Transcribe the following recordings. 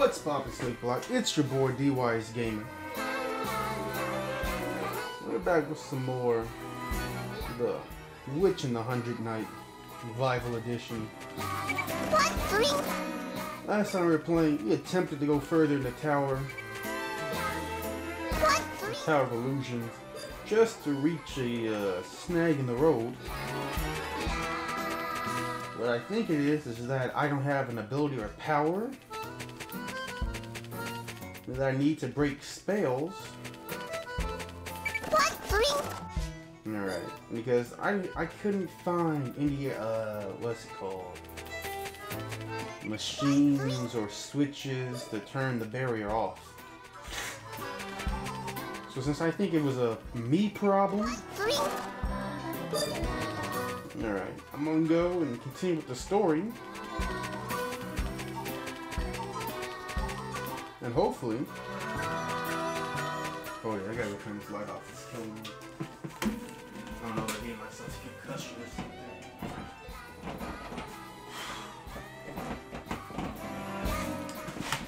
What's poppin', Slick Block? It's your boy D.W.G Gamer. We're back with some more The Witch in the 100 Night Revival Edition. Last time we were playing, we attempted to go further in the Tower. The Tower of Illusions, just to reach a snag in the road. What I think it is that I don't have an ability or power that I need to break spells. Alright, because I couldn't find any what's it called? Machines or switches to turn the barrier off. So since I think it was a me problem, alright, I'm gonna go and continue with the story. And hopefully... Oh yeah, I gotta go turn this light off. It's killing me. I don't know if I gave myself a concussion or something.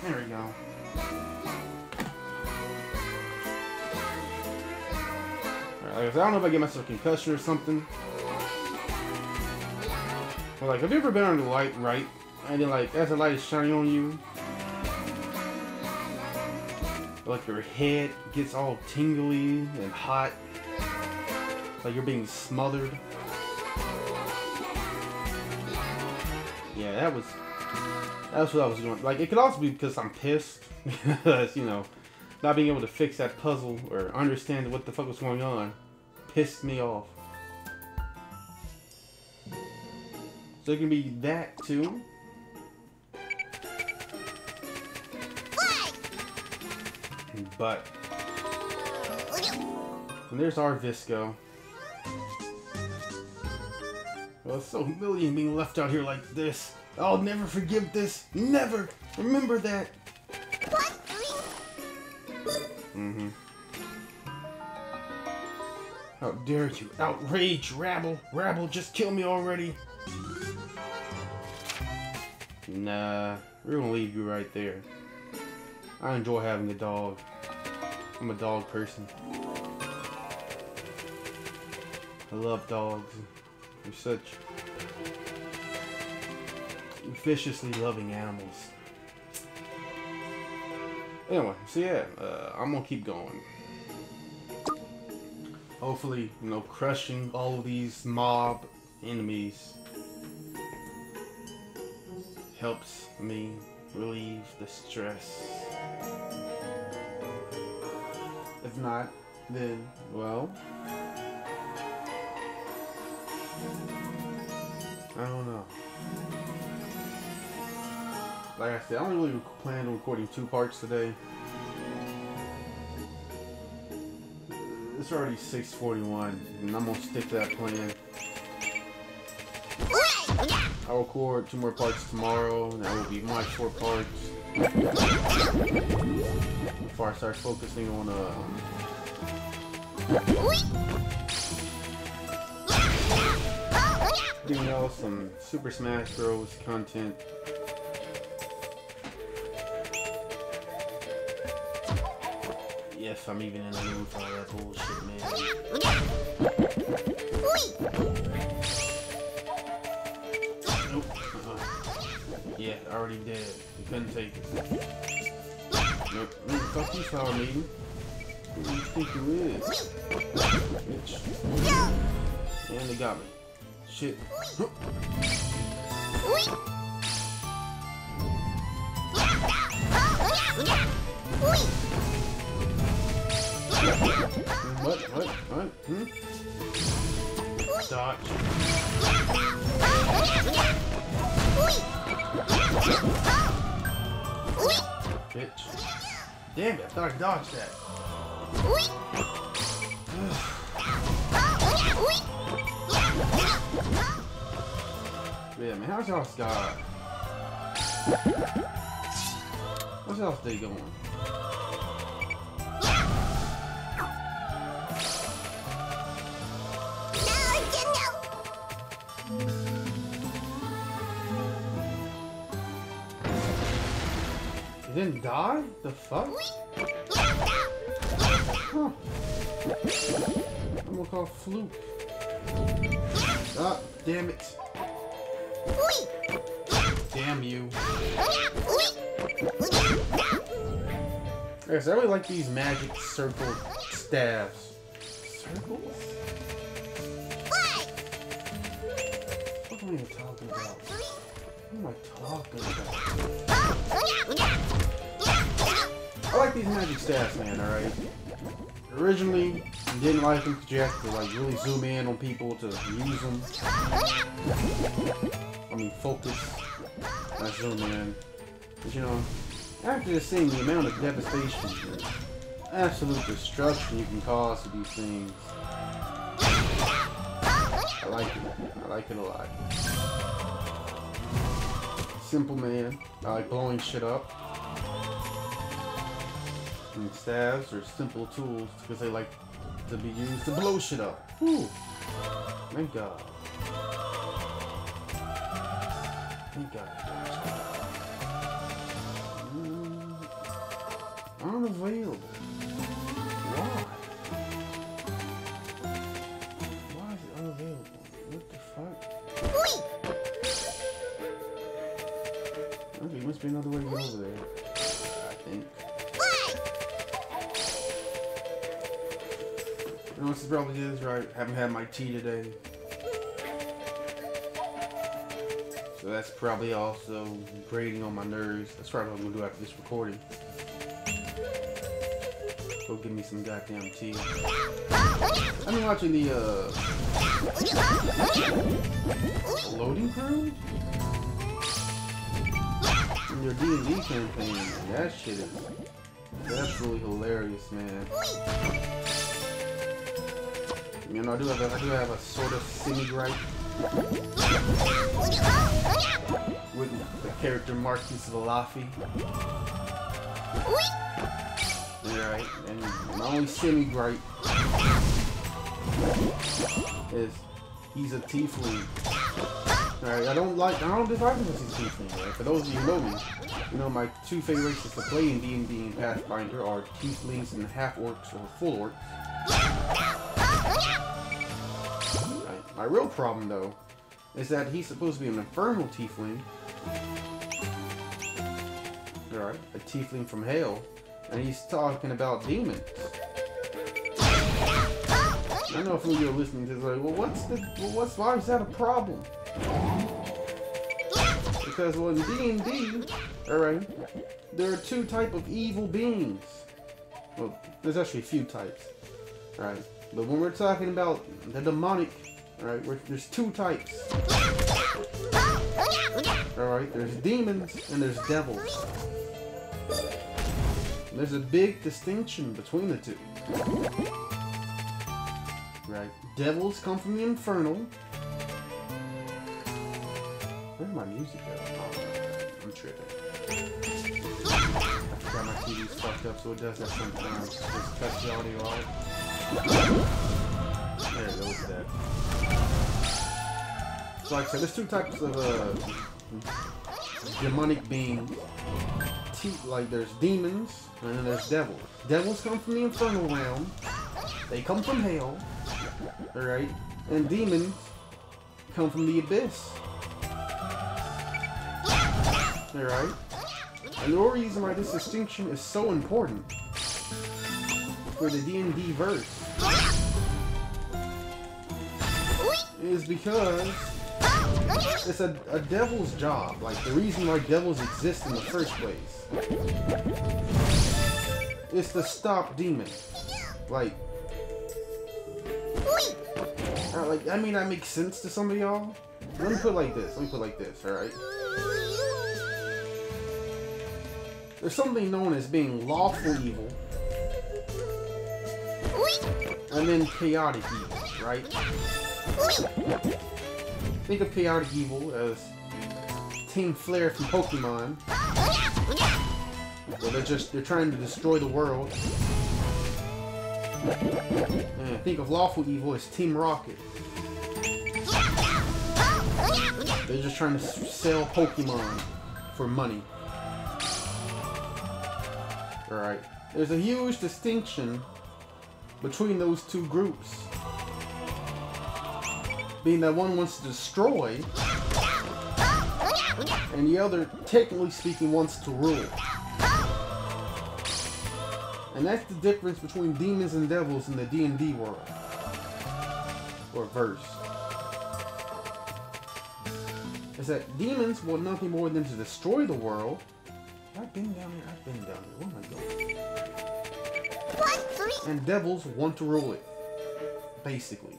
There we go. Alright, like I don't know if I gave myself a concussion or something. But like, have you ever been on the light, right? And then like, as the light is shining on you, like your head gets all tingly and hot, like you're being smothered. Yeah, that's what I was doing. Like, it could also be because I'm pissed, because, you know, not being able to fix that puzzle or understand what the fuck was going on pissed me off. So it can be that too. But and there's our Visco. Well, it's so humiliating being left out here like this. I'll never forgive this. Never. Remember that. How dare you? Outrage, rabble. Rabble, just kill me already. Nah, we're gonna leave you right there. I enjoy having a dog. I'm a dog person. I love dogs. They're such viciously loving animals. Anyway, so yeah, I'm gonna keep going. Hopefully, you know, crushing all of these mob enemies helps me relieve the stress. If not, then, well, I don't know. Like I said, I don't really plan on recording 2 parts today. It's already 6:41, and I'm gonna stick to that plan. I'll record 2 more parts tomorrow, and that will be my 4 parts. Before I start focusing on you know, some Super Smash Bros. Content. Yes, I'm even in the mood for all that bullshit, man. Nope. Yeah, I already did. You couldn't take it. Nope. Fuck you, Sour Maiden. Who do you think you is? Bitch. And they got me. Shit. What? Dodge. Bitch. Damn it, I thought I dodged that. Yeah, man, how's y'all's God? What's y'all's day going? Didn't die? The fuck? Huh. I'm gonna call fluke. Ah, damn it. Damn you. Yes, I really like these magic circle staves. Circles? What am I even talking about? What am I talking about? I like these magic staffs, man, alright? Originally, didn't like them because you have to like really zoom in on people to use them. I mean, focus. Not zoom in. But you know, after just seeing the amount of devastation and absolute destruction you can cause to these things, I like it. I like it a lot. Simple man. I like blowing shit up. And staves are simple tools because they like to be used to blow shit up. Whew. Thank God. Thank God. Unavailable. Why? Why is it unavailable? What the fuck? Okay, must be another way to get over there. I think. You know what this probably is, right? Haven't had my tea today. So that's probably also grating on my nerves. That's probably what I'm gonna do after this recording. Go get me some goddamn tea. I've been watching the loading crew? In their D&D campaign. That shit is absolutely hilarious, man. You know, I do have a sort of semi-gripe with the character Marquis Valafi. Alright, and my only semi-gripe is he's a tiefling. Alright, I don't dislike him as he's a tiefling, right? For those of you who know me, you know my two favorite races to play in D&D and Pathfinder are tieflings and half-orcs or full orcs. My real problem, though, is that he's supposed to be an infernal tiefling. Alright, a tiefling from hell. And he's talking about demons. I know if you're listening to this, like, well, why is that a problem? Because, well, in D&D, alright, there are two types of evil beings. Well, there's actually a few types. Alright, but when we're talking about the demonic, alright, there's two types. Alright, there's demons and there's devils. There's a big distinction between the two. Right, devils come from the infernal. Where's my music at? Oh, I'm tripping. I forgot my TV's fucked up, so it does that sometimes. Just cut the audio out. There it goes, that. So like I said, there's two types of demonic beings. Like there's demons and then there's devils. Devils come from the infernal realm. They come from hell. Alright? And demons come from the abyss. Alright? And the reason why this distinction is so important for the D&D verse is because it's a devil's job. Like, the reason why devils exist in the first place is to stop demons. Like, I mean, that makes sense to some of y'all. Let me put it like this. Alright? There's something known as being lawful evil, and then chaotic evil, right? Think of chaotic evil as Team Flare from Pokemon. Where they're trying to destroy the world. And think of lawful evil as Team Rocket. They're just trying to sell Pokemon for money. Alright? There's a huge distinction between those two groups. Being that one wants to destroy, and the other, technically speaking, wants to rule. And that's the difference between demons and devils in the D&D world. Or verse. Is that demons want nothing more than to destroy the world. I've been down here, I've been down here. Where am I going? And devils want to rule it. Basically.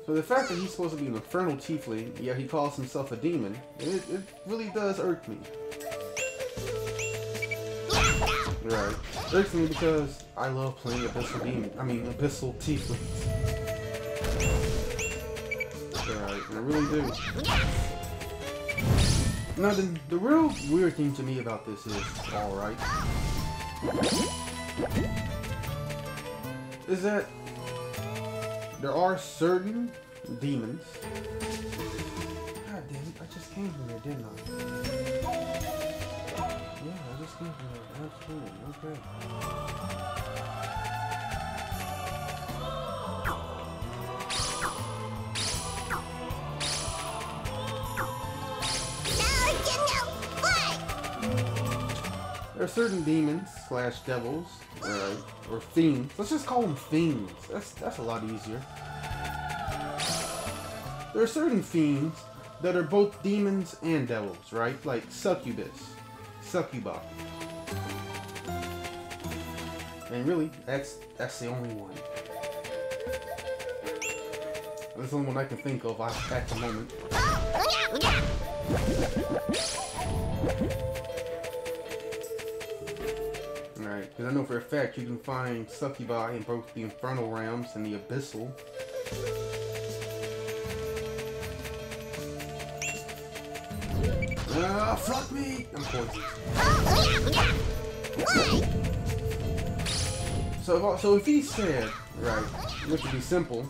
So the fact that he's supposed to be an infernal tiefling, yet he calls himself a demon, it really does irk me. Right. Irks me because I love playing abyssal abyssal tieflings. Right, I really do. Now the real weird thing to me about this is, alright, is that there are certain demons. God damn it, I just came from there, didn't I? Yeah, I just came from there. Absolutely, okay. There are certain demons / devils, or fiends. Let's just call them fiends. That's a lot easier. There are certain fiends that are both demons and devils, right? Like succubus, succubi. And really, that's the only one. That's the only one I can think of at the moment. Alright, because I know for a fact you can find succubi in both the infernal realms and the abyssal. Ah, fuck me! I'm poisoned. So if he said, right, which would be simple,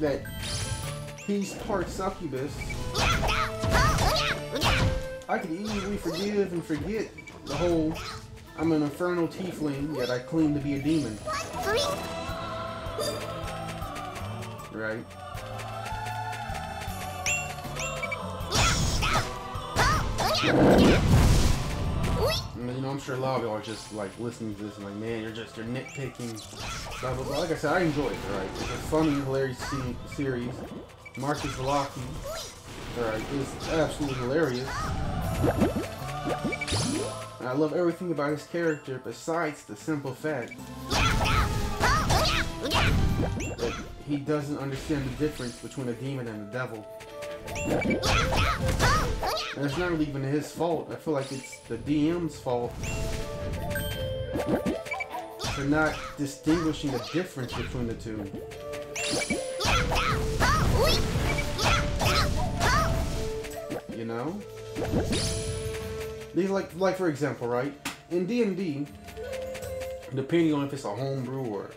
that he's part succubus, I could easily forgive and forget the whole I'm an infernal tiefling, yet I claim to be a demon. Right? You know, I'm sure a lot of y'all are just like listening to this and like, man, you're nitpicking, blah blah blah. Like I said, I enjoy it, right? It's a funny, hilarious series. Marcus Velocity, right, is absolutely hilarious. And I love everything about his character besides the simple fact that he doesn't understand the difference between a demon and a devil. And it's not really even his fault. I feel like it's the DM's fault for not distinguishing the difference between the two. You know? These like for example, right? In D&D, depending on if it's a homebrew or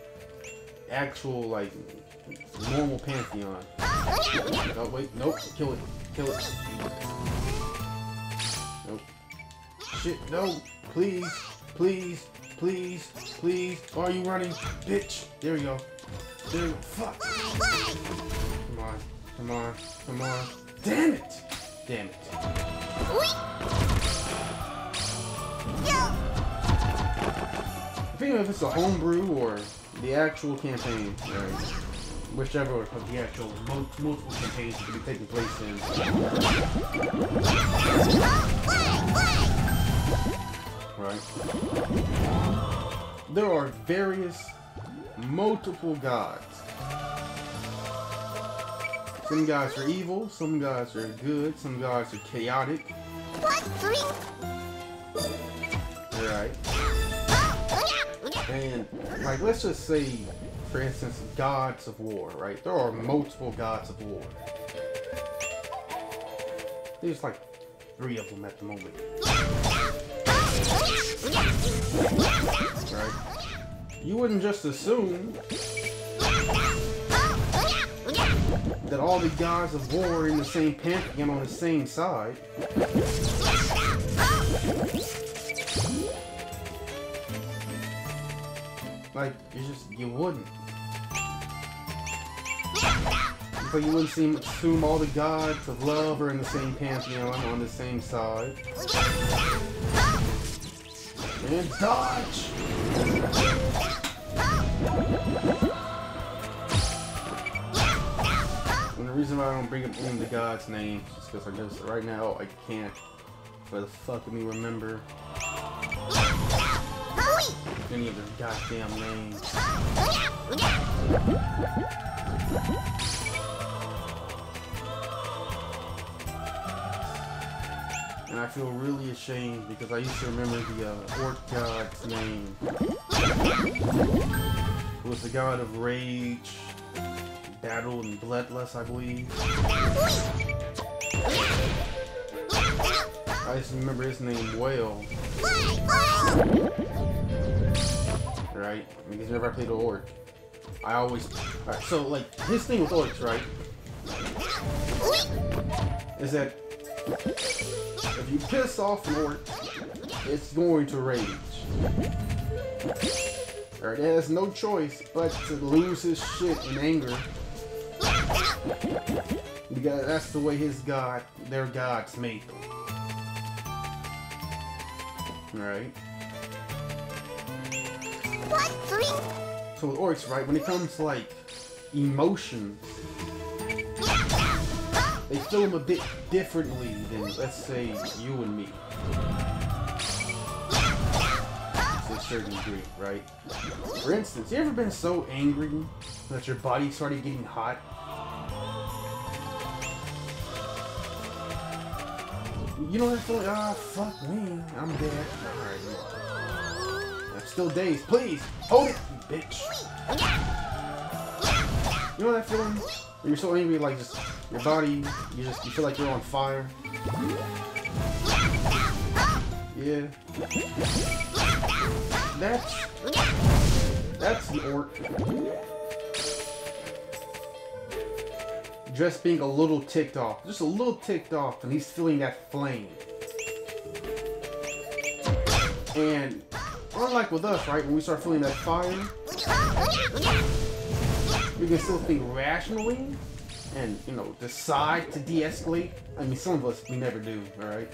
actual like normal pantheon. Oh wait, nope, kill it. Kill it. Nope. Shit, no. Please, please, please, please. Why are you running? Bitch. There we go. There we go. Fuck. Come on. Come on. Come on. Damn it. Damn it. Depending on if it's a homebrew or the actual campaign, right? Whichever of the actual multiple campaigns that could be taking place in. Right? There are multiple gods. Some gods are evil, some gods are good, some gods are chaotic. Right? And, like, let's just say, for instance, gods of war, right? There are multiple gods of war. There's like 3 of them at the moment. Right? You wouldn't just assume that all the gods of war are in the same pantheon on the same side. Like, you wouldn't. But you wouldn't assume all the gods of love are in the same pantheon on the same side. And dodge! And the reason why I don't bring up any of the gods' names is because I just right now I can't for the fuck of me remember any of their goddamn names. And I feel really ashamed because I used to remember the orc god's name. It was the god of rage, battle, and bloodlust, I believe. I just remember his name well. Right? Because whenever I played the orc, I always... Alright, so like, his thing with orcs, right? Is that if you piss off an orc, it's going to rage. Alright, it has no choice but to lose his shit in anger. Because that's the way their gods make them. Right? So with orcs, right, when it comes to like emotions, they feel them a bit differently than, let's say, you and me. To a certain degree, right? For instance, you ever been so angry that your body started getting hot? You know that feeling? Ah, fuck me, I'm dead. Alright, I'm still dazed. Please, hold it, you bitch. You know that feeling? You're so angry, like just your body, you feel like you're on fire. Yeah. That's the orc. Just being a little ticked off. Just a little ticked off, and he's feeling that flame. And unlike with us, right, when we start feeling that fire, we can still think rationally and, you know, decide to de-escalate. I mean, some of us, we never do, alright?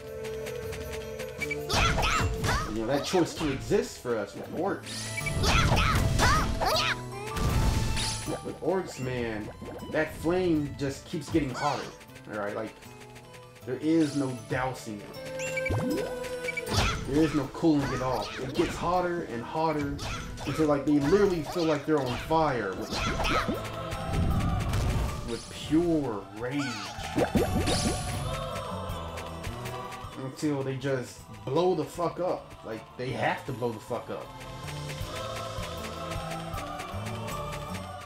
You know, that choice still exists for us with orcs. With orcs, man, that flame just keeps getting hotter, alright? Like, there is no dousing it. There is no cooling it off. It gets hotter and hotter until, like, they literally feel like they're on fire with pure rage. Until they just blow the fuck up. Like, they have to blow the fuck up.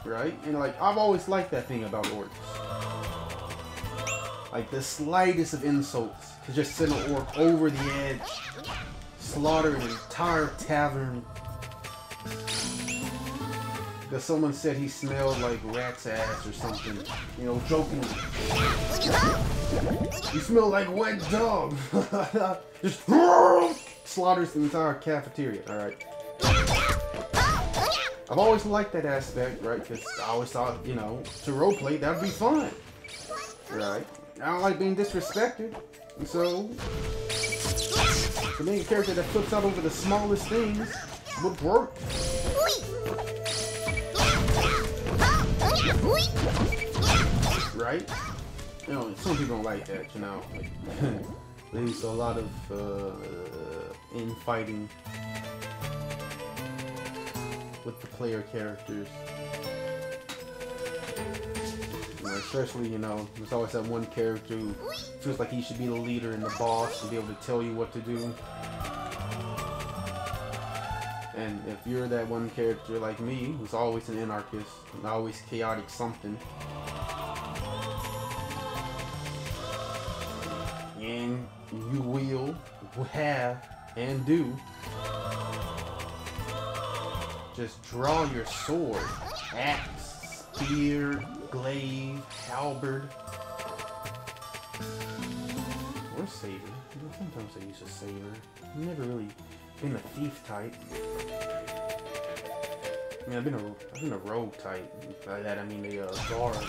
Right? And, like, I've always liked that thing about orcs. Like, the slightest of insults could just send an orc over the edge, slaughter an entire tavern. Because someone said he smelled like rat's ass or something, you know, jokingly. You smell like wet dog. Just slaughters the entire cafeteria. Alright. I've always liked that aspect, right? Because I always thought, you know, to roleplay, that would be fun. Right? I don't like being disrespected. And so, the main character that flips out over the smallest things would work. Right? You know, some people don't like that, you know. Like, leads to a lot of infighting with the player characters. You know, especially, you know, there's always that one character who feels like he should be the leader and the boss to be able to tell you what to do. And if you're that one character like me, who's always an anarchist, and always chaotic something, and you will have and do, just draw your sword, axe, spear, glaive, halberd, or saber. You know, sometimes I use a saber. I've never really been a thief type. I mean, I've been a rogue type. By that I mean a guard.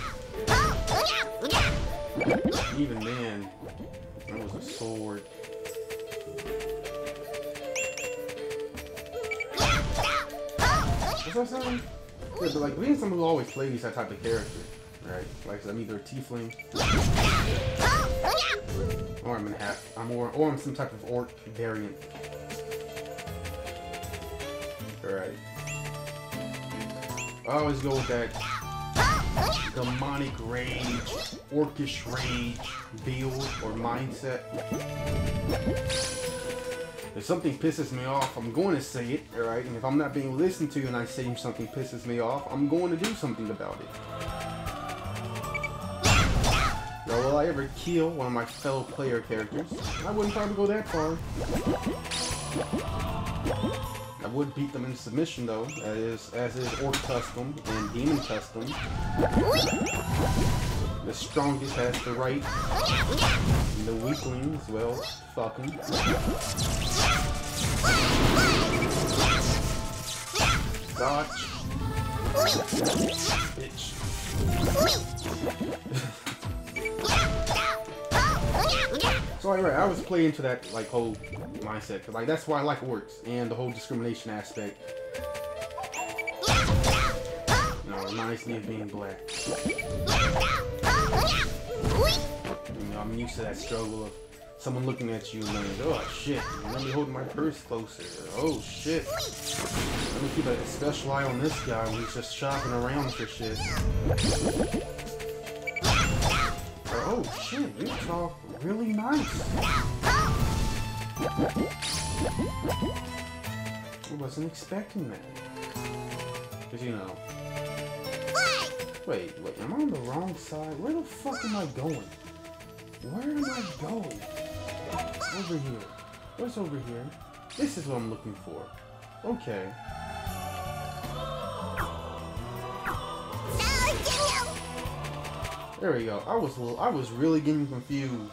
Even then, that was a sword. What's that saying? Yeah, but like being someone who always plays that type of character, right? Like I'm either a tiefling, or or I'm some type of orc variant. Alright. I always go with that demonic rage, orcish rage build or mindset. If something pisses me off, I'm going to say it, alright? And if I'm not being listened to and I say something pisses me off, I'm going to do something about it. Now, will I ever kill one of my fellow player characters? I wouldn't probably go that far. I would beat them in submission though, as is Orc custom and Demon custom. The strongest has the right, and the weaklings, well, fuck them. Dodge. Bitch. So right, I was playing into that like whole mindset, cause like that's why I like orcs and the whole discrimination aspect. You know, it reminds me of being black. You know, I'm used to that struggle of someone looking at you and going, oh shit, let me hold my purse closer. Oh shit, let me keep a special eye on this guy who's just shopping around for shit. Or, oh shit, you talk really nice. I wasn't expecting that. Cause you know. Wait, am I on the wrong side? Where the fuck am I going? Where am I going? Over here. What's over here? This is what I'm looking for. Okay. There we go. I was really getting confused.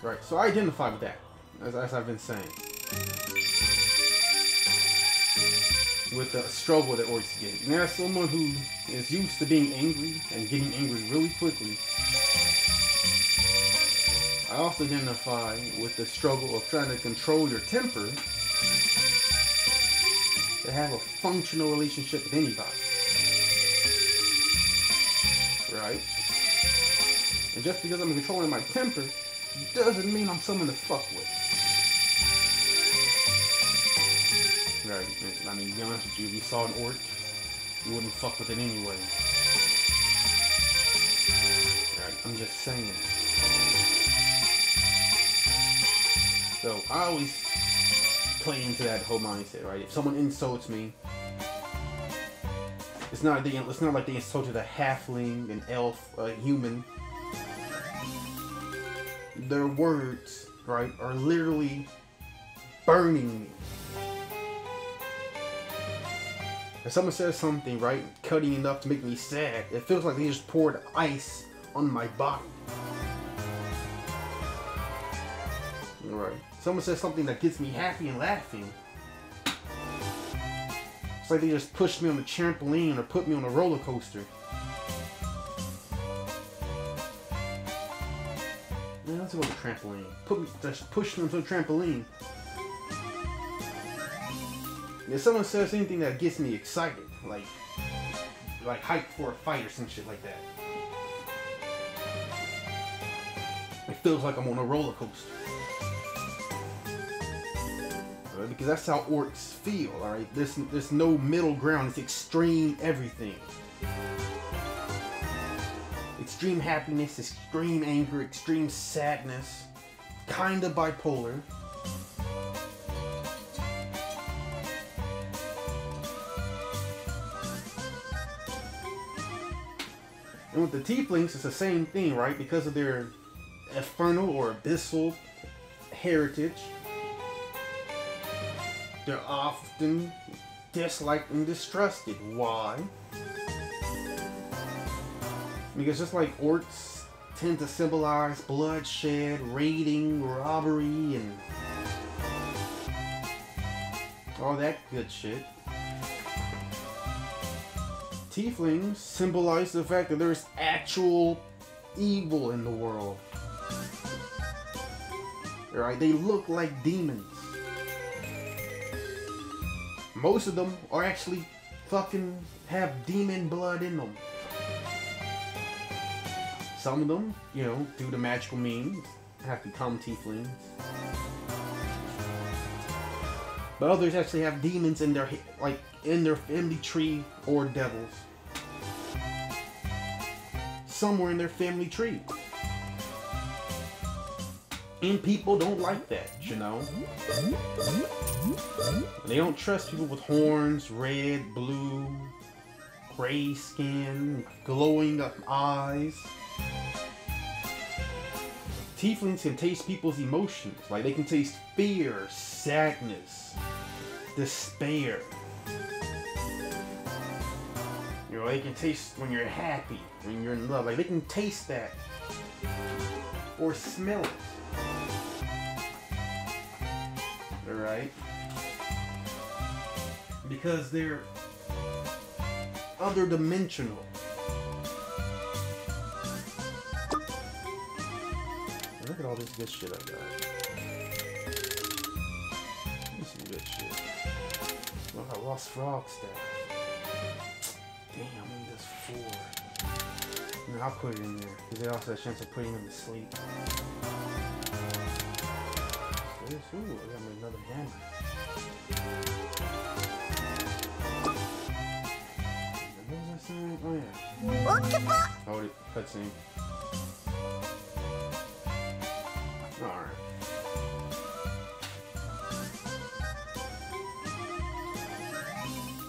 Right, so I identify with that, as I've been saying. With the struggle that orcs get. Now, as someone who is used to being angry and getting angry really quickly, I also identify with the struggle of trying to control your temper to have a functional relationship with anybody. Right? And just because I'm controlling my temper doesn't mean I'm someone to fuck with. Right, I mean, to be honest with you, if you saw an orc, you wouldn't fuck with it anyway. Right, I'm just saying. So, I always play into that whole mindset, right? If someone insults me, it's not like they insulted a halfling, an elf, a human. Their words, right, are literally burning me. If someone says something, right, cutting enough to make me sad, it feels like they just poured ice on my body. Right. Someone says something that gets me happy and laughing. It's like they just pushed me on the trampoline or put me on a roller coaster. Man, let's go to the trampoline. Just push me onto the trampoline. If someone says anything that gets me excited, like hyped for a fight or some shit like that, it feels like I'm on a roller coaster. Right? Because that's how orcs feel, alright? There's no middle ground, it's extreme everything. Extreme happiness, extreme anger, extreme sadness, kinda bipolar. And with the tieflings, it's the same thing, right? Because of their infernal or abyssal heritage, they're often disliked and distrusted. Why? Because just like orcs tend to symbolize bloodshed, raiding, robbery, and all that good shit, tieflings symbolize the fact that there's actual evil in the world. Right? They look like demons. Most of them are actually fucking have demon blood in them. Some of them, you know, due to magical means, have become tieflings. But others actually have demons in their, like, in their family tree or devils. Somewhere in their family tree. And people don't like that, you know? They don't trust people with horns, red, blue, gray skin, glowing eyes. Tieflings can taste people's emotions. Like, they can taste fear, sadness, despair. You know, they can taste when you're happy, when you're in love. Like, they can taste that. Or smell it. Alright? Because they're other dimensional. Look at all this good shit I got. This is good shit. Look, I lost frog staff. Damn, I need this 4. And I'll put it in there, because it also has a chance of putting him to sleep. So this, ooh, I got me another hammer. What was I saying? Oh yeah. Hold it, cutscene. Alright.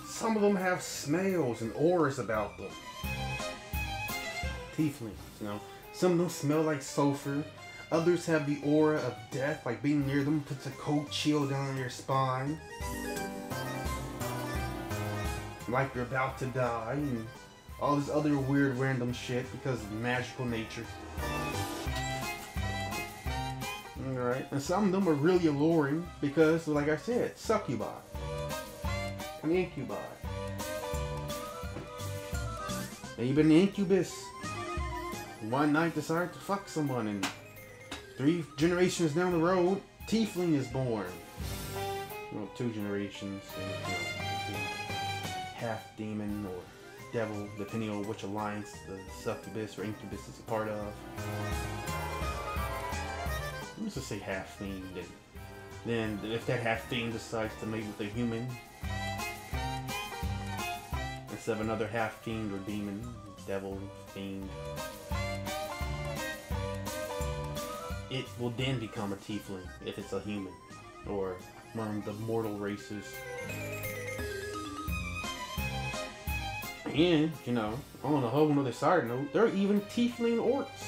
Some of them have smells and auras about them. Tieflings, you know. Some of them smell like sulfur. Others have the aura of death, like being near them puts a cold chill down your spine. Like you're about to die, and all this other weird random shit because of magical nature. Alright, and some of them are really alluring because, like I said, succubi and incubi. And even the incubus one night decided to fuck someone, and 3 generations down the road, tiefling is born. Well, 2 generations, you know, half demon or devil, depending on which alliance the succubus or incubus is a part of. Let's just say half fiend. Then, if that half fiend decides to mate with a human instead of another half fiend or demon, devil, fiend, it will then become a tiefling if it's a human or one of the mortal races. And, you know, on a whole other side note, there are even tiefling orcs.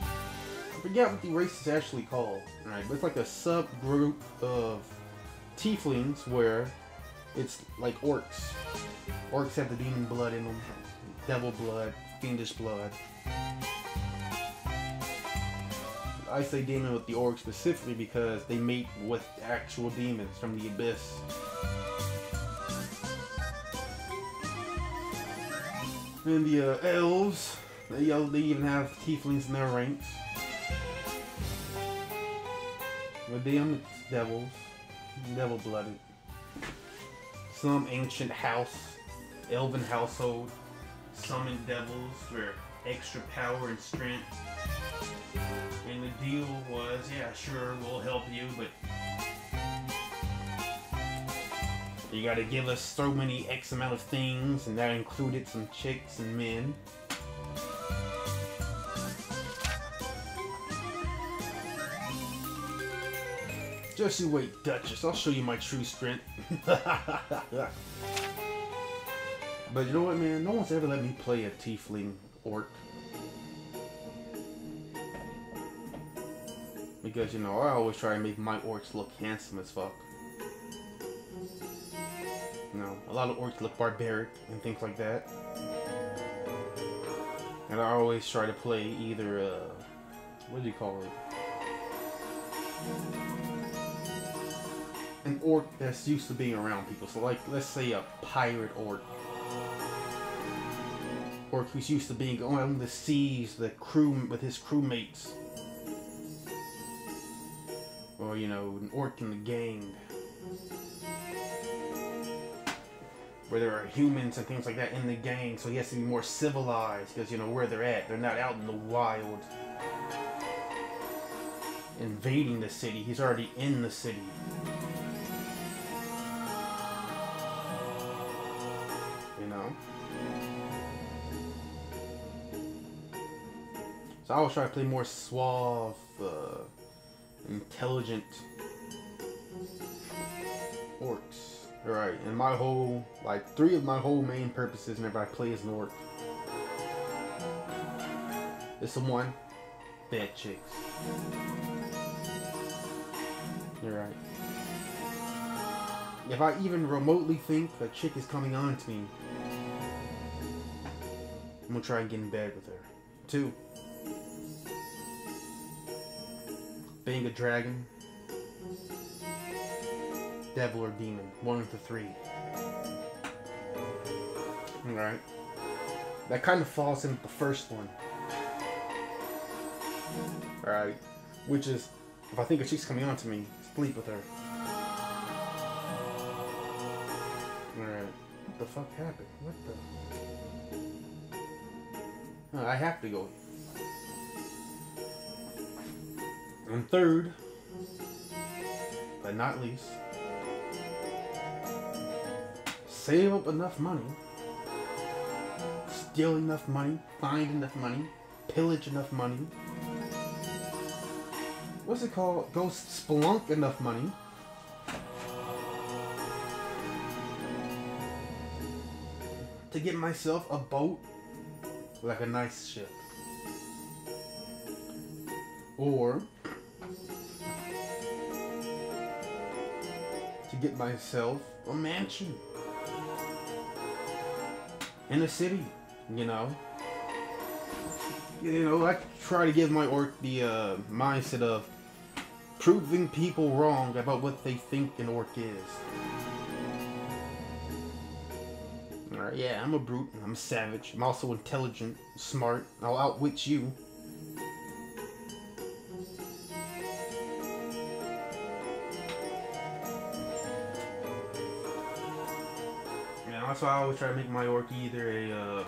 I forget what the race is actually called, right? But it's like a subgroup of tieflings where it's like orcs. Orcs have the demon blood in them, devil blood, fiendish blood. I say demon with the orcs specifically because they mate with actual demons from the abyss. And the elves, they even have tieflings in their ranks. With them, it's devils, devil-blooded. Some ancient house, elven household, summoned devils for extra power and strength. And the deal was, yeah, sure, we'll help you, but you gotta give us so many X amount of things, and that included some chicks and men. Just you wait, Duchess. I'll show you my true strength. But you know what, man? No one's ever let me play a tiefling orc. Because, you know, I always try to make my orcs look handsome as fuck. A lot of orcs look barbaric and things like that. And I always try to play either, what do you call it? An orc that's used to being around people. So like, let's say a pirate orc. Orc who's used to being on the seas, the crew with his crewmates. Or, you know, an orc in the gang. Where there are humans and things like that in the gang, so he has to be more civilized, because, you know, where they're at. They're not out in the wild invading the city. He's already in the city. You know? So I always try to play more suave, intelligent orcs. Alright, and my whole, like, 3 of my whole main purposes whenever I play as an orc. It's the 1, bad chicks. Alright. If I even remotely think a chick is coming on to me, I'm gonna try and get in bed with her. 2, being a dragon, devil or demon. 1 of the 3. Alright. That kind of falls into the first one. Alright. Which is, if I think a chick's coming on to me, sleep with her. Alright. What the fuck happened? What the... I have to go. And 3rd, but not least, save up enough money, steal enough money, find enough money, pillage enough money. What's it called? Go spelunk enough money. To get myself a boat, like a nice ship. Or to get myself a mansion in a city, you know. You know, I try to give my orc the mindset of proving people wrong about what they think an orc is. Alright, yeah, I'm a brute, I'm a savage, I'm also intelligent, smart, I'll outwit you. That's why I always try to make my orc either a,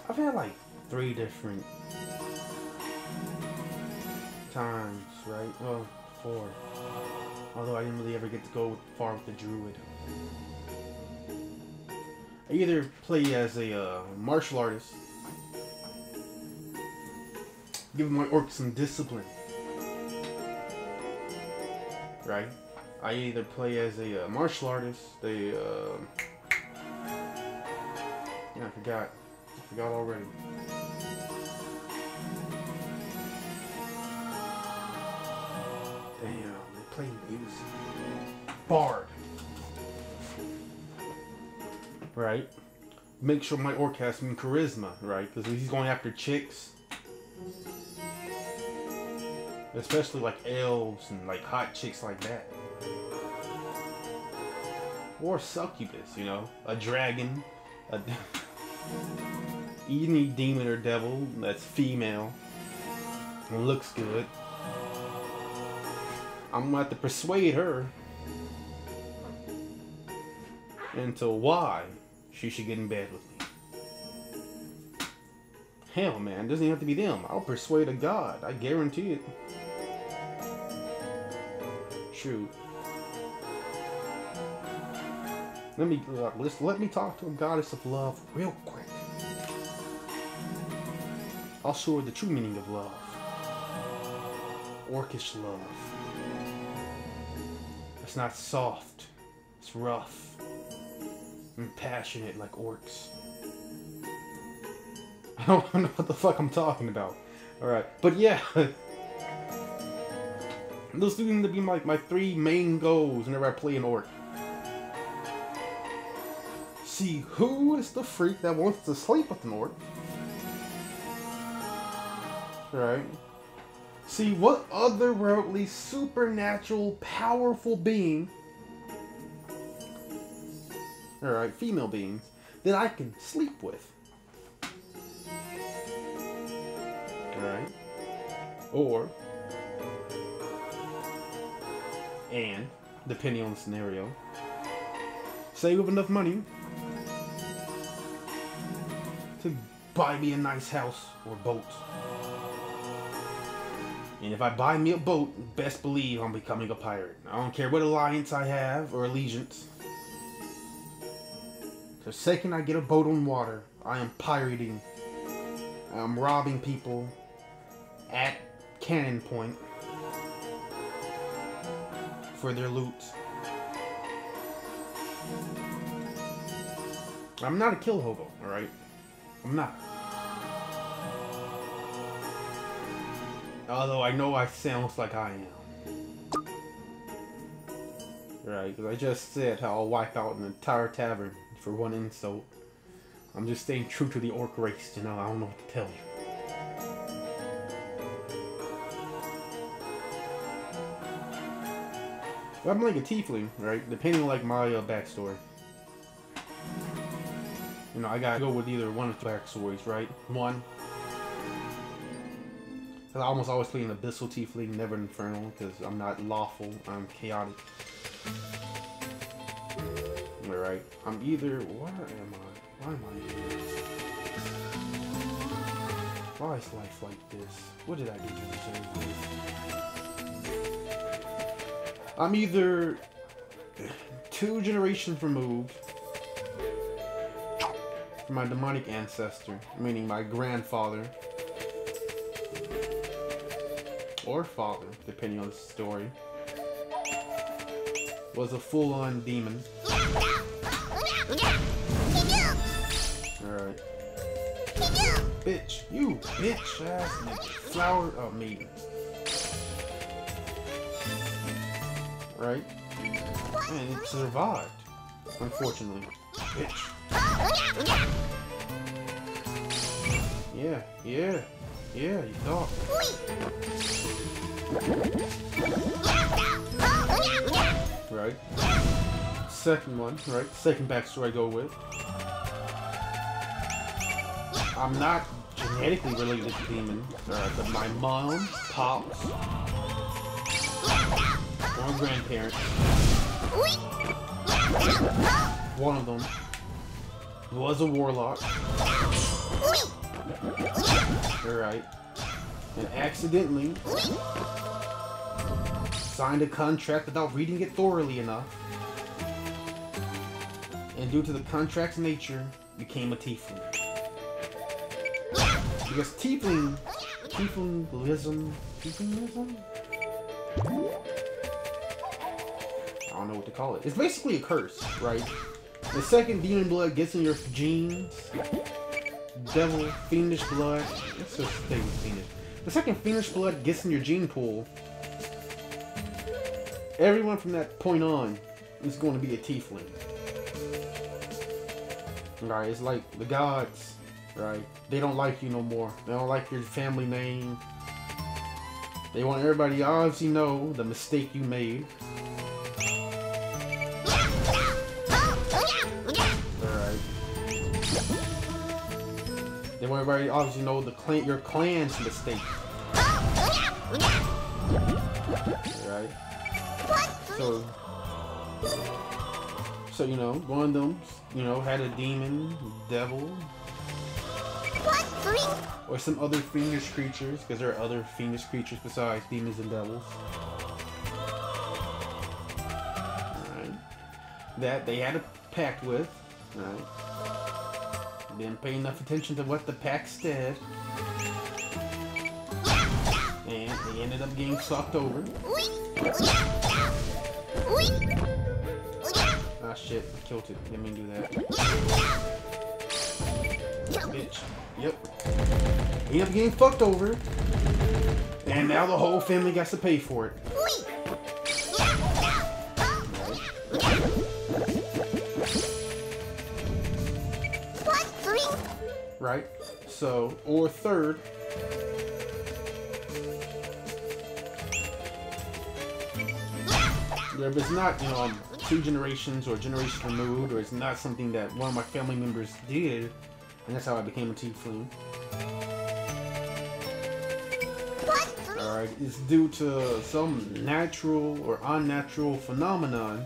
I've had like 3 different times, right? Well, 4. Although I didn't really ever get to go far with the druid. I either play as a martial artist, give my orc some discipline, right? I either play as a martial artist, I forgot already. Damn, they play music. Bard. Right? Make sure my orc has some charisma, right? Because he's going after chicks. Especially like elves and like hot chicks like that. Or succubus, you know? A dragon. Any demon or devil that's female and looks good. I'm gonna have to persuade her into why she should get in bed with me. Hell, man, it doesn't even have to be them. I'll persuade a god. I guarantee it. Shoot. Let me talk to a goddess of love real quick. I'll show her the true meaning of love. Orcish love. It's not soft. It's rough. And passionate like orcs. I don't know what the fuck I'm talking about. Alright, but yeah. Those seem to be my 3 main goals whenever I play an orc. See, who is the freak that wants to sleep with an orc? Right? See, what otherworldly, supernatural, powerful being, alright, female beings, that I can sleep with? Alright? Or, and, depending on the scenario, say with enough money to buy me a nice house or boat. And if I buy me a boat, best believe I'm becoming a pirate. I don't care what alliance I have or allegiance. The second I get a boat on water, I am pirating. I'm robbing people at cannon point for their loot. I'm not a kill hobo, alright? I'm not. Although I know I sound like I am. Right, because I just said how I'll wipe out an entire tavern for one insult. I'm just staying true to the orc race, you know, I don't know what to tell you. But I'm like a tiefling, right? Depending on like my backstory. You know, I gotta go with either one of the backstories, right? One, I almost always play an abyssal tiefling, never infernal, because I'm not lawful, I'm chaotic. Alright, I'm either, where am I? Why am I here? Why is life like this? What did I do to deserve this? I'm either 2 generations removed from my demonic ancestor, meaning my grandfather, or father, depending on the story, was a full-on demon. Alright. Bitch, you bitch ass nigga. Flower of maiden. Right? And it survived. Unfortunately. Bitch. Yeah, you thought. Right. Second one, right? Second backstory I go with. I'm not genetically related to demons, but my mom, pops, or grandparents, one of them was a warlock. Alright. And accidentally signed a contract without reading it thoroughly enough. And due to the contract's nature, became a tiefling. Because tieflingism? I don't know what to call it. It's basically a curse, right? The second demon blood gets in your genes, devil, fiendish blood, let's just stay with fiendish. The second fiendish blood gets in your gene pool, everyone from that point on is going to be a tiefling. Right, it's like the gods, right? They don't like you no more. They don't like your family name. They want everybody to obviously know the mistake you made. Alright. They want everybody to obviously know your clan's mistake. Alright. So, you know, one of them, you know, had a demon, devil, or some other fiendish creatures, because there are other fiendish creatures besides demons and devils. Alright. That they had a pact with. Alright. Didn't pay enough attention to what the pact said. And they ended up getting sucked over. Ah shit, I killed it. Didn't mean to do that. Bitch. Yep. Ended up getting fucked over. And now the whole family got to pay for it. right? So, or third. If it's not, you know, 2 generations or a generation removed, or it's not something that one of my family members did, and that's how I became a tiefling. Alright, it's due to some natural or unnatural phenomenon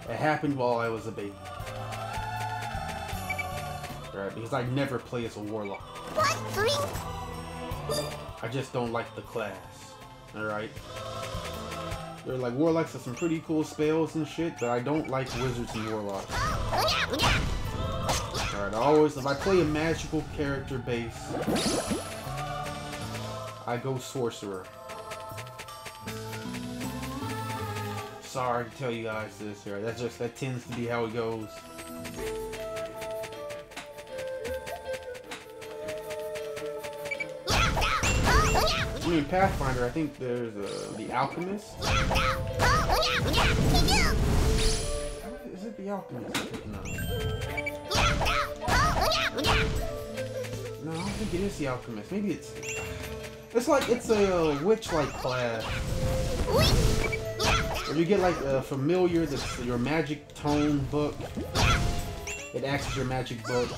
that happened while I was a baby. Alright, because I never play as a warlock. I just don't like the class. Alright? They're like, warlocks have some pretty cool spells and shit, but I don't like wizards and warlocks. Alright, if I play a magical character base, I go sorcerer. Sorry to tell you guys this here. That tends to be how it goes. I mean, Pathfinder, I think there's the Alchemist. Is it the Alchemist? No. No, I don't think it is the Alchemist. Maybe it's like, it's a witch-like class. Or you get like a familiar, that's your magic tome book. It acts as your magic book.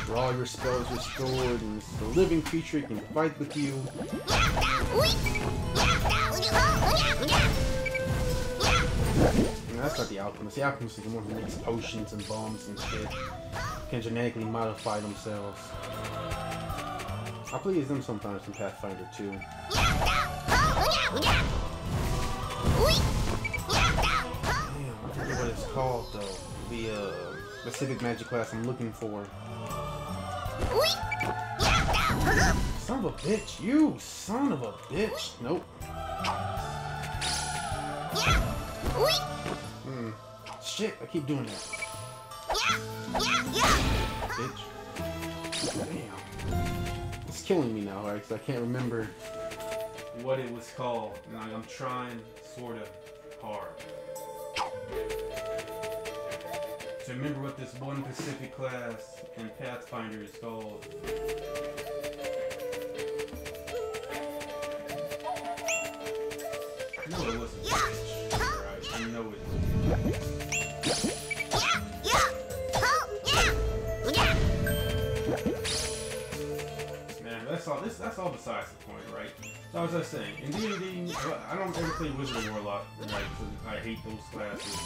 Where all your spells are stored, and it's a living creature can fight with you. No, that's not the Alchemist. The Alchemist is the one who makes potions and bombs and shit. Can genetically modify themselves. I play as them sometimes in Pathfinder 2. Damn, I forget what it's called though. The specific magic class I'm looking for. Son of a bitch, you son of a bitch. Nope. Shit, I keep doing that. Bitch. Damn. It's killing me now, right? Because I can't remember what it was called. And I'm trying sort of hard to remember what this one Pacific class in Pathfinder is called. I know it wasn't bitch, right? I know it. Man, that's all besides the point, right? So as I was saying, in D&D, I don't ever play Wizard or Warlock, right? Because I hate those classes.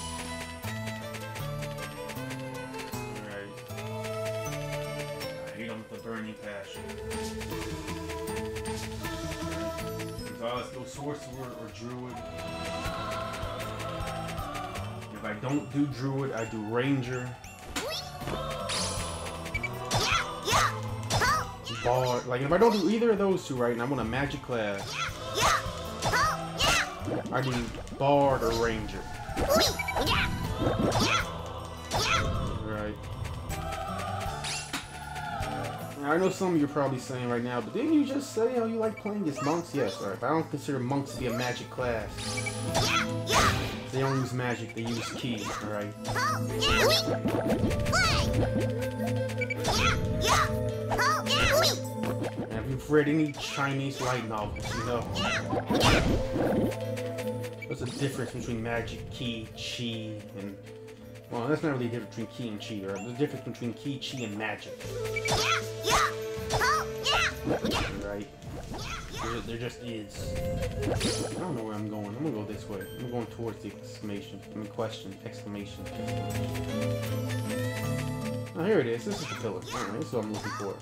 With a burning passion. So let's go sorcerer or druid. If I don't do druid, I do ranger. Bard. Like if I don't do either of those two right, and I'm on a magic class, I do bard or ranger. Right. I know some of you are probably saying right now, but didn't you just say how you like playing as monks? Yes, alright, but I don't consider monks to be a magic class. They don't use magic, they use ki, alright? And if you've read any Chinese light novels, you know there's a difference between magic, ki, chi, and... Well, that's not really a difference between ki and chi, right? There's a difference between ki, chi, and magic. Right? There just is. I don't know where I'm going. I'm gonna go this way. I'm going towards the exclamation. I mean, question. Exclamation. Oh, here it is. This is the pillar. Alright, this is what I'm looking for.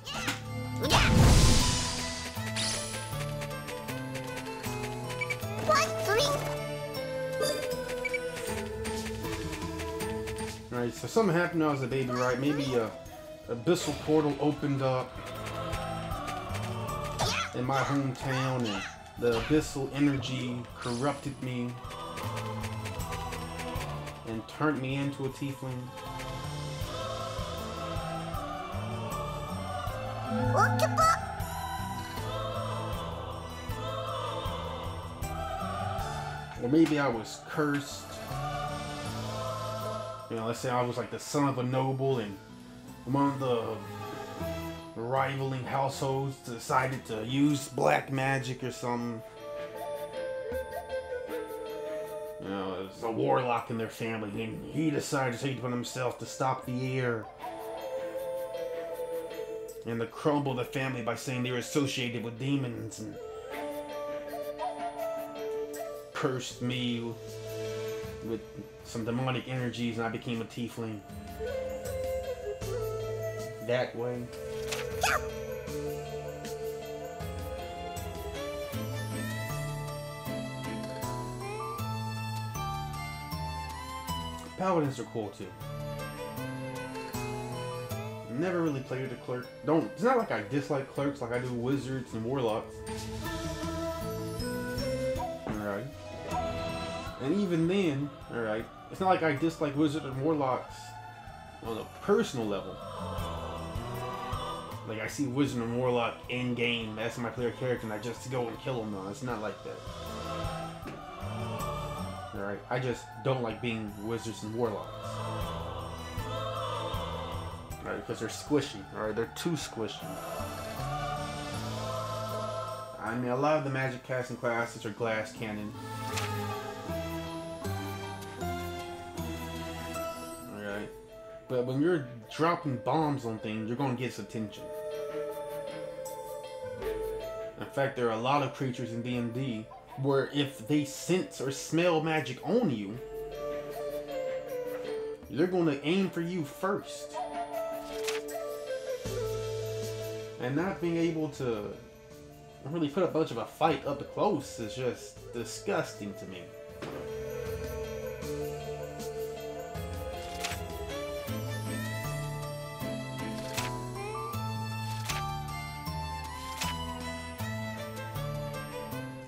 Alright, so something happened when I was a baby, right? Maybe a abyssal portal opened up in my hometown and the abyssal energy corrupted me and turned me into a tiefling. Or maybe I was cursed You know, let's say I was like the son of a noble and one of the rivaling households decided to use black magic or something. You know, there's a warlock in their family and he decided to take it upon himself to stop the heir and to crumble the family by saying they were associated with demons and cursed me with some demonic energies and I became a tiefling. That way. Paladins are cool too. Never really played a clerk. It's not like I dislike clerks like I do wizards and warlocks. Alright. And even then, alright, it's not like I dislike wizards and warlocks on a personal level. Like I see wizard and warlock in game, that's my player character, and I just go and kill them. No, it's not like that. Alright, I just don't like being wizards and warlocks. Alright, because they're squishy. Alright, they're too squishy. I mean, a lot of the magic casting classes are glass cannon. Alright. But when you're dropping bombs on things, you're going to get its attention. In fact, there are a lot of creatures in D&D where if they sense or smell magic on you, they're going to aim for you first. And not being able to really put a bunch of a fight up close is just disgusting to me.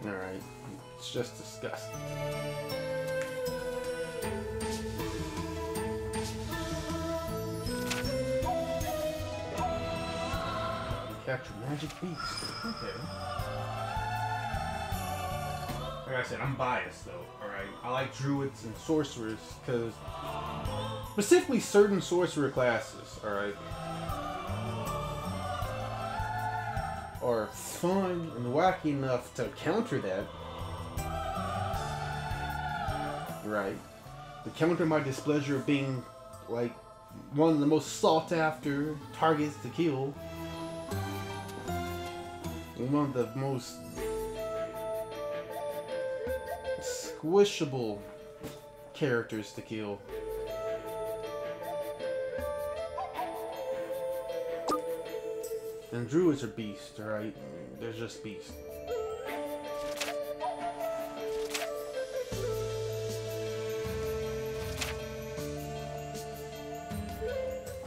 Alright, it's just disgusting. Capture magic beast. Okay. Like I said, I'm biased though, alright? I like druids and sorcerers because specifically certain sorcerer classes, alright, are fun and wacky enough to counter that. Right. To counter my displeasure of being like one of the most sought after targets to kill. One of the most squishable characters to kill. And druids are beasts, alright? They're just beasts.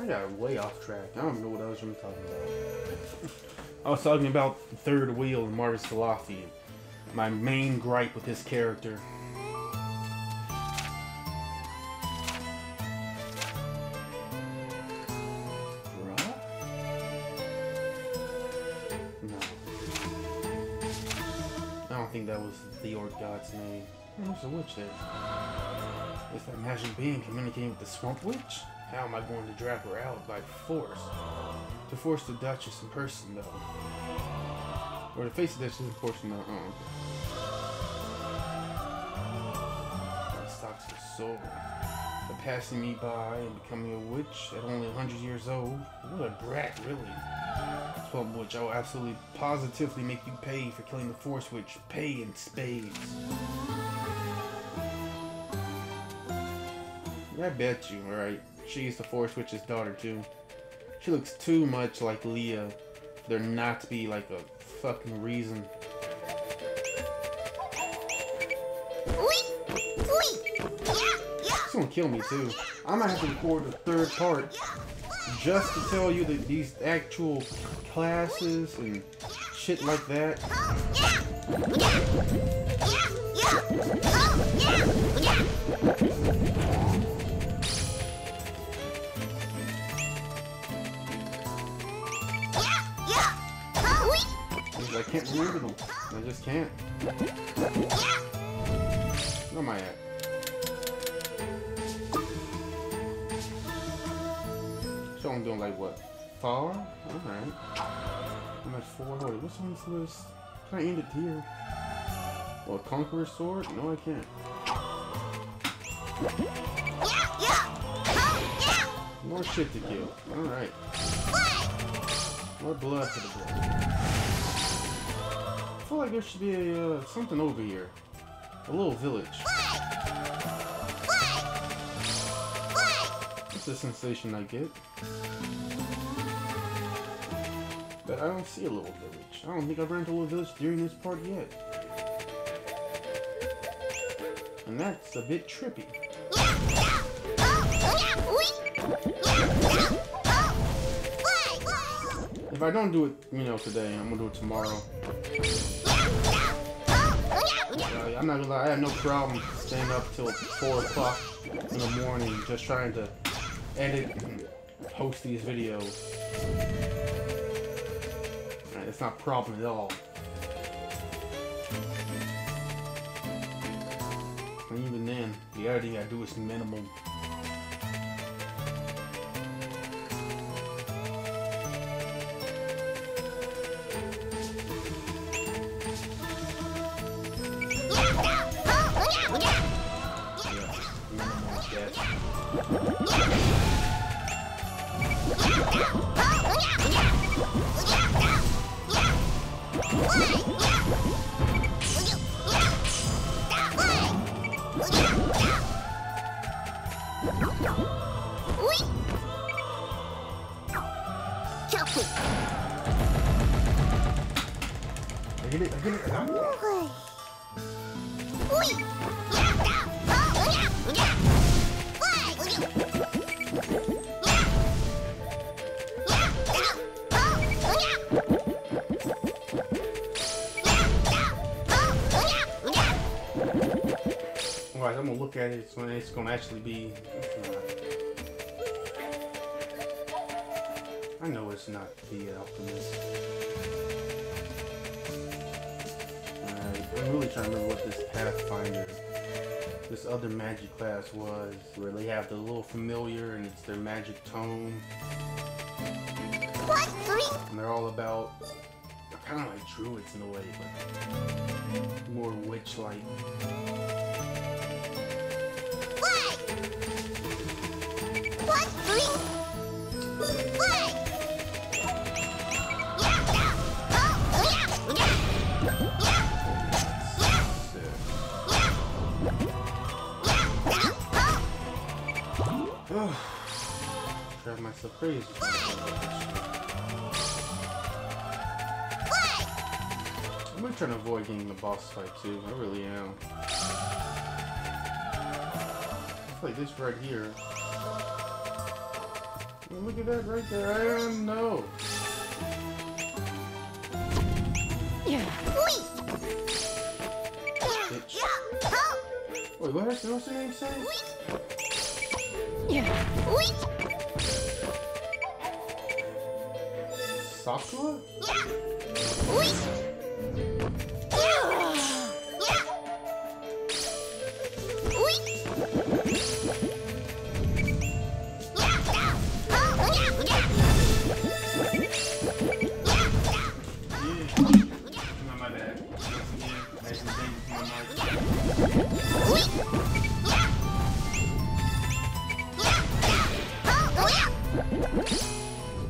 I got way off track. I don't know what I was really talking about. I was talking about the third wheel in Marvis Salafi. My main gripe with his character. Bruh? No. I don't think that was the Orc God's name. There's a witch there. Is that magic being communicating with the Swamp Witch? How am I going to drag her out by force? To force the Duchess in person, though. Or to face the Duchess in person, though. That stops his soul. For passing me by and becoming a witch at only 100 years old. What a brat, really. Swamp Witch, I will absolutely positively make you pay for killing the Force Witch. Pay in spades. I bet you, alright. She's the Force Witch's daughter, too. She looks too much like Leah for there not to be like a fucking reason. She's gonna kill me too. I might have to record a third part just to tell you that these actual classes and shit like that. I can't remember them. I just can't. Where am I at? So I'm doing like what? 4? Alright. I'm at 4. Hold on, what's on this list? Can I end it here? Well, Conqueror's Sword? No, I can't. More shit to kill. Alright. More blood for the blood. I feel like there should be a something over here. A little village. That's the sensation I get. But I don't see a little village. I don't think I've ran into a little village during this part yet. And that's a bit trippy. If I don't do it, you know, today, I'm gonna do it tomorrow. I'm not gonna lie, I have no problem staying up till 4 o'clock in the morning just trying to edit and post these videos. It's not a problem at all. And even then, the editing I do is minimal. I'm gonna look at it when it's gonna actually be. I know it's not the Alchemist. I'm really trying to remember what this Pathfinder, this other magic class was, where they have the little familiar and it's their magic tome. And they're all about, kind of like druids in a way, but more witch-like. Drive myself crazy. I'm really trying to avoid getting the boss fight too. I really am. It's like this right here. Look at that right there. I don't know. Bitch. Wait, what's the name say? Sakura?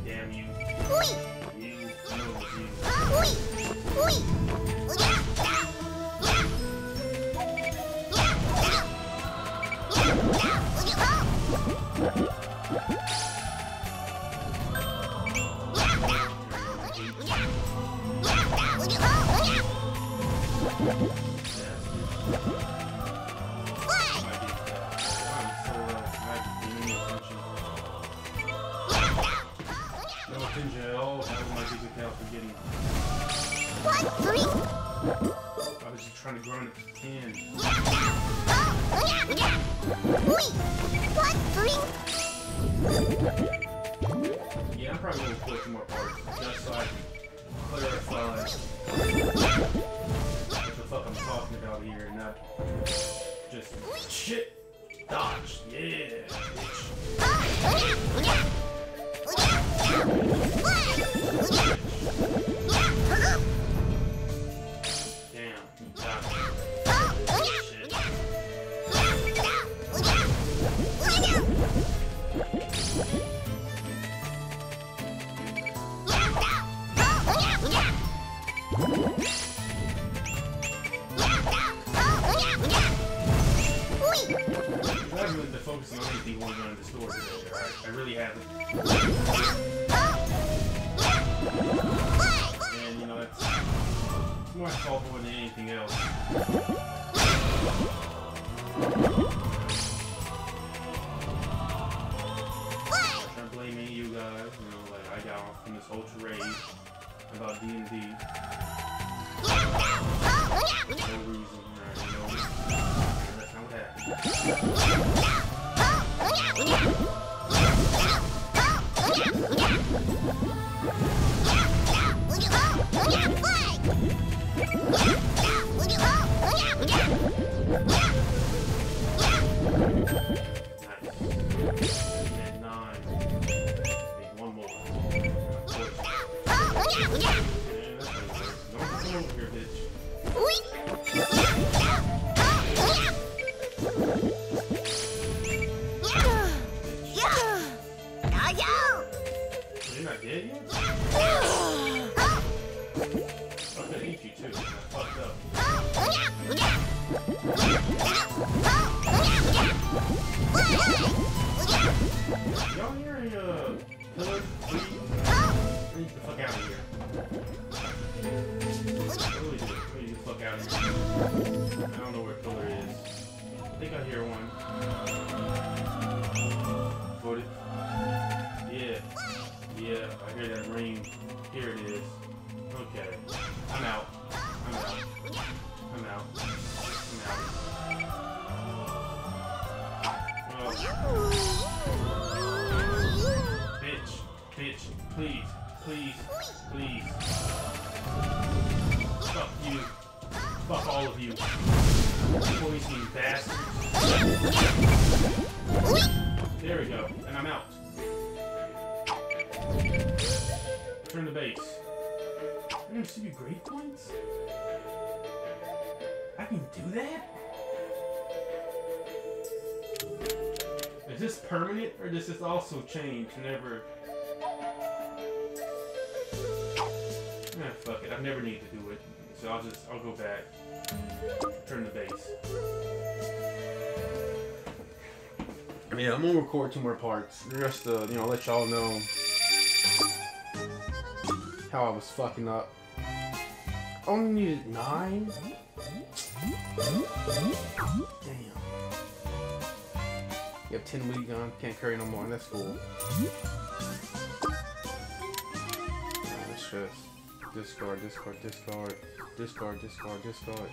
Damn you. I was just trying to grind it to 10. Yeah, I'm probably going to put some more parts just so I can clarify what the fuck I'm talking about here and not just shit. Dodge. Yeah, bitch. Focusing on anything going on in the store today, alright? I really haven't. And you know, that's more thoughtful than anything else. I'm blaming you guys, you know, like I got off from this whole charade about D&D. No reason, right? You know, that's not what happened. Y'all hear a pillar? Please? Get the fuck out of here. Really do. Get the fuck out of here. I don't know where pillar is. I think I hear one. Voted. Yeah. Yeah, I hear that ring. Here it is. Okay. I'm out. I'm out. I'm out. I'm out. Bitch, bitch, please, please, please. Fuck you. Fuck all of you. Poison bastards. There we go, and I'm out. Turn the base. I'm gonna see you grade points? I can do that? Is this permanent, or does this also change whenever... fuck it, I never need to do it. So I'll go back. Turn the base. Yeah, I'm gonna record 2 more parts. Just to, you know, let y'all know how I was fucking up. Only needed 9? Damn. You have 10 weed gun, can't carry no more, and that's cool. Let's just discard, discard, discard, discard, discard, discard.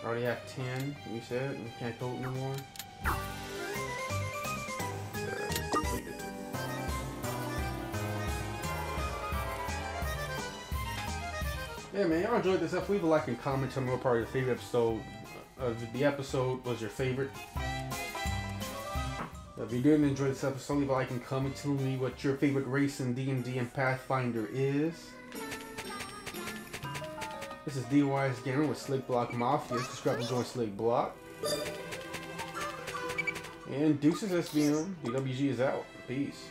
I already have 10, you said? You can't go no more? Yeah, man, y'all enjoyed this episode. Leave a like and comment. Tell me what part of your favorite episode the episode was your favorite. If you didn't enjoy this episode, leave a like and comment. Tell me what your favorite race in D&D and Pathfinder is. This is D.W.G Gamer with Slick Block Mafia. Subscribe and join Slick Block. And Duchess SBM. D.W.G is out. Peace.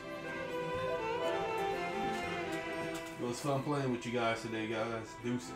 It was fun playing with you guys today, guys. Deuces.